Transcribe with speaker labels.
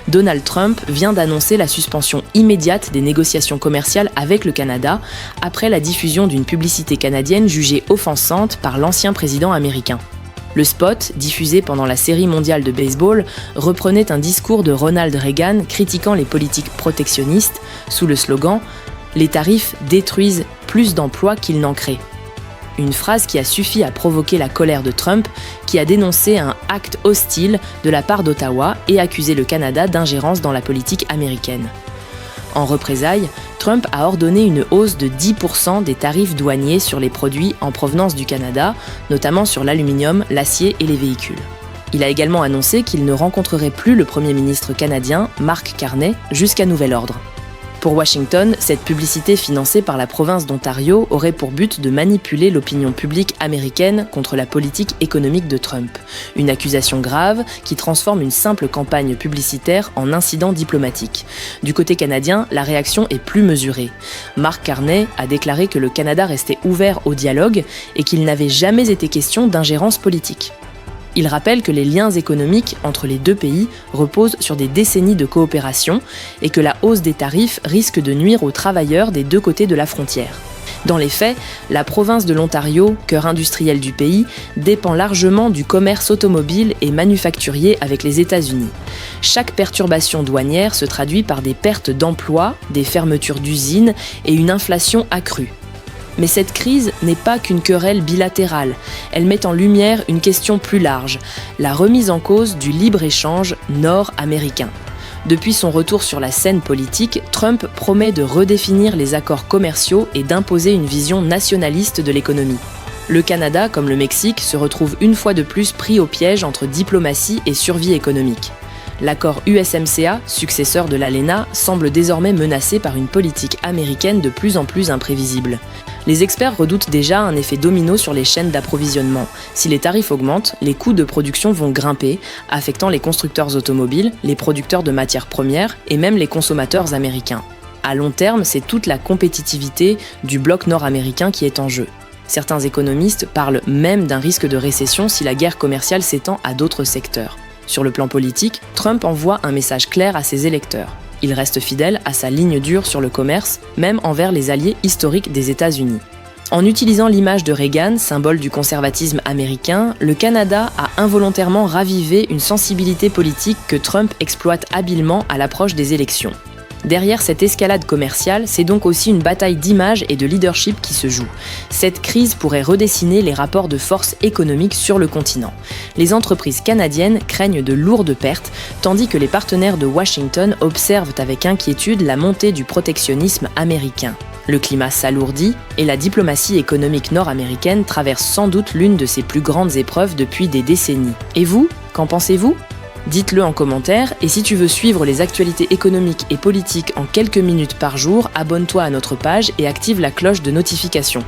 Speaker 1: Donald Trump vient d'annoncer la suspension immédiate des négociations commerciales avec le Canada après la diffusion d'une publicité canadienne jugée offensante par l'ancien président américain. Le spot, diffusé pendant la Série mondiale de baseball, reprenait un discours de Ronald Reagan critiquant les politiques protectionnistes sous le slogan « Les tarifs détruisent plus d'emplois qu'ils n'en créent ». Une phrase qui a suffi à provoquer la colère de Trump, qui a dénoncé un acte hostile de la part d'Ottawa et accusé le Canada d'ingérence dans la politique américaine. En représailles, Trump a ordonné une hausse de 10% des tarifs douaniers sur les produits en provenance du Canada, notamment sur l'aluminium, l'acier et les véhicules. Il a également annoncé qu'il ne rencontrerait plus le Premier ministre canadien, Mark Carney, jusqu'à nouvel ordre. Pour Washington, cette publicité financée par la province d'Ontario aurait pour but de manipuler l'opinion publique américaine contre la politique économique de Trump. Une accusation grave qui transforme une simple campagne publicitaire en incident diplomatique. Du côté canadien, la réaction est plus mesurée. Mark Carney a déclaré que le Canada restait ouvert au dialogue et qu'il n'avait jamais été question d'ingérence politique. Il rappelle que les liens économiques entre les deux pays reposent sur des décennies de coopération et que la hausse des tarifs risque de nuire aux travailleurs des deux côtés de la frontière. Dans les faits, la province de l'Ontario, cœur industriel du pays, dépend largement du commerce automobile et manufacturier avec les États-Unis. Chaque perturbation douanière se traduit par des pertes d'emplois, des fermetures d'usines et une inflation accrue. Mais cette crise n'est pas qu'une querelle bilatérale, elle met en lumière une question plus large, la remise en cause du libre-échange nord-américain. Depuis son retour sur la scène politique, Trump promet de redéfinir les accords commerciaux et d'imposer une vision nationaliste de l'économie. Le Canada, comme le Mexique, se retrouve une fois de plus pris au piège entre diplomatie et survie économique. L'accord USMCA, successeur de l'ALENA, semble désormais menacé par une politique américaine de plus en plus imprévisible. Les experts redoutent déjà un effet domino sur les chaînes d'approvisionnement. Si les tarifs augmentent, les coûts de production vont grimper, affectant les constructeurs automobiles, les producteurs de matières premières et même les consommateurs américains. À long terme, c'est toute la compétitivité du bloc nord-américain qui est en jeu. Certains économistes parlent même d'un risque de récession si la guerre commerciale s'étend à d'autres secteurs. Sur le plan politique, Trump envoie un message clair à ses électeurs. Il reste fidèle à sa ligne dure sur le commerce, même envers les alliés historiques des États-Unis. En utilisant l'image de Reagan, symbole du conservatisme américain, le Canada a involontairement ravivé une sensibilité politique que Trump exploite habilement à l'approche des élections. Derrière cette escalade commerciale, c'est donc aussi une bataille d'image et de leadership qui se joue. Cette crise pourrait redessiner les rapports de force économiques sur le continent. Les entreprises canadiennes craignent de lourdes pertes, tandis que les partenaires de Washington observent avec inquiétude la montée du protectionnisme américain. Le climat s'alourdit et la diplomatie économique nord-américaine traverse sans doute l'une de ses plus grandes épreuves depuis des décennies. Et vous, qu'en pensez-vous ? Dites-le en commentaire et si tu veux suivre les actualités économiques et politiques en quelques minutes par jour, abonne-toi à notre page et active la cloche de notification.